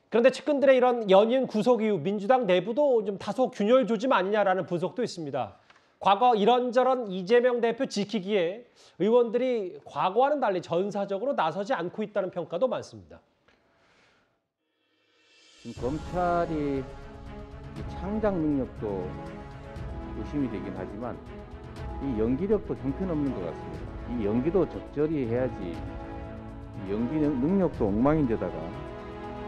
그런데 측근들의 이런 연이은 구속 이후 민주당 내부도 좀 다소 균열 조짐 아니냐라는 분석도 있습니다. 과거 이런저런 이재명 대표 지키기에 의원들이 과거와는 달리 전사적으로 나서지 않고 있다는 평가도 많습니다. 검찰이 창작 능력도 의심이 되긴 하지만 이 연기력도 형편없는 것 같습니다. 이 연기도 적절히 해야지 연기 능력도 엉망인데다가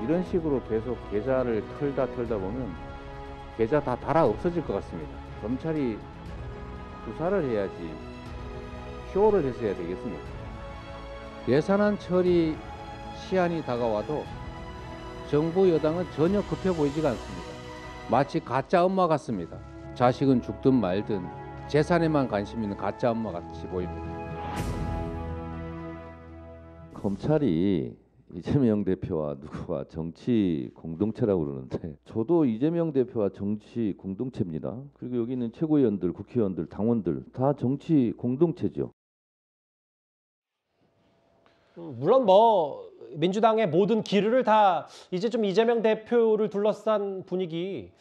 이런 식으로 계속 계좌를 털다 보면 계좌 다 달아 없어질 것 같습니다. 검찰이 수사를 해야지 쇼를 해서 해야 되겠습니까? 예산안 처리 시한이 다가와도 정부 여당은 전혀 급해 보이지가 않습니다. 마치 가짜 엄마 같습니다. 자식은 죽든 말든 재산에만 관심 있는 가짜 엄마 같이 보입니다. 검찰이 이재명 대표와 누구와 정치 공동체라고 그러는데 저도 이재명 대표와 정치 공동체입니다. 그리고 여기 있는 최고위원들, 국회의원들, 당원들 다 정치 공동체죠. 물론 뭐 민주당의 모든 기류를 다 이제 좀 이재명 대표를 둘러싼 분위기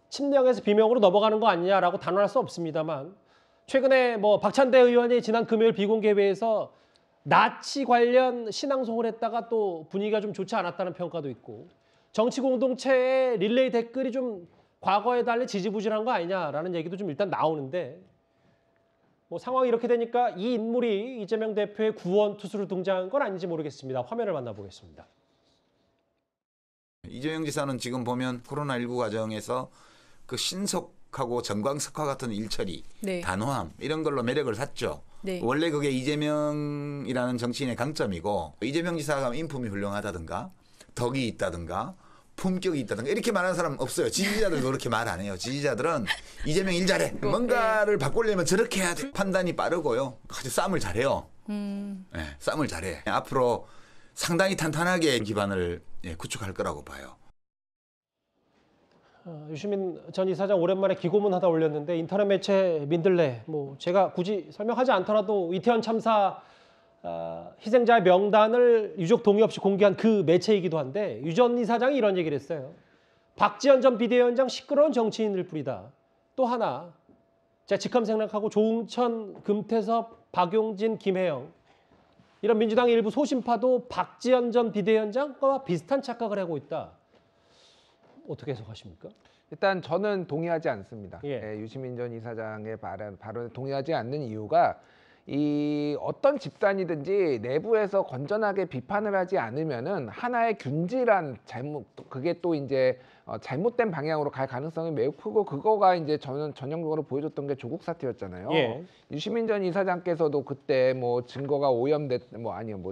친명에서 비명으로 넘어가는 거 아니냐라고 단언할 수 없습니다만 최근에 뭐 박찬대 의원이 지난 금요일 비공개회에서 나치 관련 신앙송을 했다가 또 분위기가 좀 좋지 않았다는 평가도 있고 정치 공동체의 릴레이 댓글이 좀 과거에 달리 지지부진한 거 아니냐라는 얘기도 좀 일단 나오는데 뭐 상황이 이렇게 되니까 이 인물이 이재명 대표의 구원 투수로 등장한 건 아닌지 모르겠습니다. 화면을 만나보겠습니다. 이재명 지사는 지금 보면 코로나19 과정에서 그 신속하고 정광석화 같은 일처리, 네. 단호함 이런 걸로 매력을 샀죠. 네. 원래 그게 이재명이라는 정치인의 강점이고 이재명 지사가 인품이 훌륭하다든가 덕이 있다든가 품격이 있다든가 이렇게 말하는 사람 없어요. 지지자들도 그렇게 말 안 해요. 지지자들은 이재명 일 잘해. 뭔가를 바꾸려면 저렇게 해야 돼. 판단이 빠르고요. 아주 싸움을 잘해요. 네, 싸움을 잘해. 앞으로 상당히 탄탄하게 기반을 구축할 거라고 봐요. 유시민 전 이사장 오랜만에 기고문 하다 올렸는데 인터넷 매체 민들레 뭐 제가 굳이 설명하지 않더라도 이태원 참사 희생자의 명단을 유족 동의 없이 공개한 그 매체이기도 한데 유 전 이사장이 이런 얘기를 했어요. 박지원 전 비대위원장 시끄러운 정치인일 뿐이다. 또 하나 제가 직함생략하고 조응천, 금태섭, 박용진, 김혜영 이런 민주당의 일부 소신파도 박지원 전 비대위원장과 비슷한 착각을 하고 있다. 어떻게 해석하십니까? 일단 저는 동의하지 않습니다. 유시민 전 이사장의 발언에 동의하지 않는 이유가 이 어떤 집단이든지 내부에서 건전하게 비판을 하지 않으면은 하나의 균질한 잘못 그게 또 이제 잘못된 방향으로 갈 가능성이 매우 크고 그거가 이제 저는 전형적으로 보여줬던 게 조국 사태였잖아요. 유시민 전 이사장께서도 그때 뭐 증거가 오염됐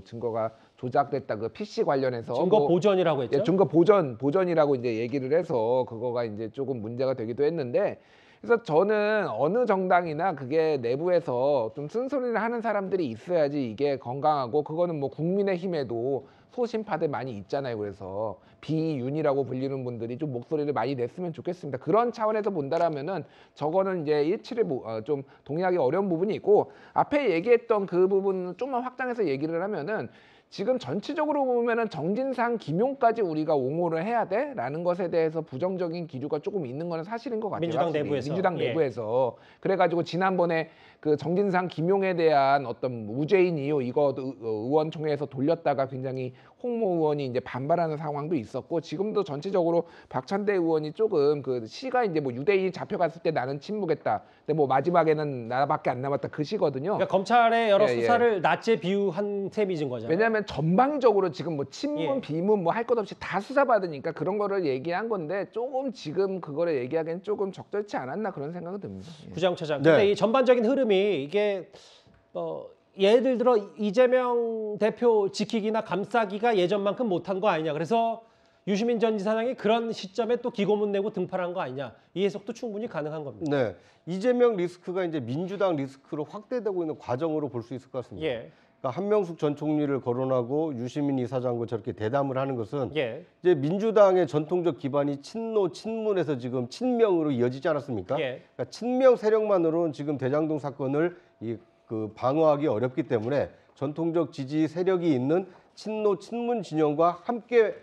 증거가 조작됐다 그 PC 관련해서 증거 보전이라고 했죠. 증거 보전이라고 이제 얘기를 해서 그거가 이제 조금 문제가 되기도 했는데 그래서 저는 어느 정당이나 그게 내부에서 좀 쓴소리를 하는 사람들이 있어야지 이게 건강하고 그거는 뭐 국민의힘에도 소신파들 많이 있잖아요. 그래서 비윤이라고 불리는 분들이 좀 목소리를 많이 냈으면 좋겠습니다. 그런 차원에서 본다라면은 저거는 이제 일치를 좀 동의하기 어려운 부분이 있고 앞에 얘기했던 그 부분을 좀만 확장해서 얘기를 하면은 지금 전체적으로 보면은 정진상, 김용까지 우리가 옹호를 해야 돼라는 것에 대해서 부정적인 기류가 조금 있는 거는 사실인 것 같아요. 민주당 내부에서. 그래가지고 지난번에 그 정진상, 김용에 대한 어떤 무죄인 이유 이거 의원총회에서 돌렸다가 굉장히 홍모 의원이 이제 반발하는 상황도 있었고 지금도 전체적으로 박찬대 의원이 조금 그 시가 이제 뭐 유대인이 잡혀갔을 때 나는 침묵했다. 근데 뭐 마지막에는 나밖에 안 남았다 그 시거든요. 그러니까 검찰의 여러 수사를 나치에 비유한 셈이진 거잖아요. 왜냐하면 전방적으로 지금 뭐 친문, 비문 뭐 할 것 없이 다 수사받으니까 그런 거를 얘기한 건데 조금 지금 그거를 얘기하기엔 조금 적절치 않았나 그런 생각이 듭니다. 구장 차장. 근데 이 전반적인 흐름이 이게 예를 들어 이재명 대표 지키기나 감싸기가 예전만큼 못한 거 아니냐. 그래서 유시민 전 지사장이 그런 시점에 또 기고문 내고 등판한 거 아니냐. 이 해석도 충분히 가능한 겁니다. 네, 이재명 리스크가 이제 민주당 리스크로 확대되고 있는 과정으로 볼 수 있을 것 같습니다. 그러니까 한명숙 전 총리를 거론하고 유시민 이사장과 저렇게 대담을 하는 것은 이제 민주당의 전통적 기반이 친노, 친문에서 지금 친명으로 이어지지 않았습니까? 그러니까 친명 세력만으로는 지금 대장동 사건을 방어하기 어렵기 때문에 전통적 지지 세력이 있는 친노, 친문 진영과 함께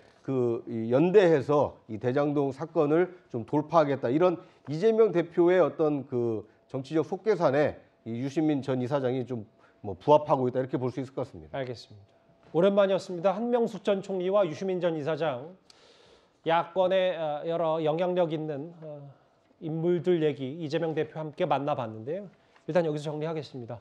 이 연대해서 이 대장동 사건을 좀 돌파하겠다 이런 이재명 대표의 어떤 그 정치적 속계산에 이 유시민 전 이사장이 좀 뭐 부합하고 있다 이렇게 볼 수 있을 것 같습니다. 알겠습니다. 오랜만이었습니다. 한명숙 전 총리와 유시민 전 이사장 야권의 여러 영향력 있는 인물들 얘기 이재명 대표 함께 만나봤는데요. 일단 여기서 정리하겠습니다.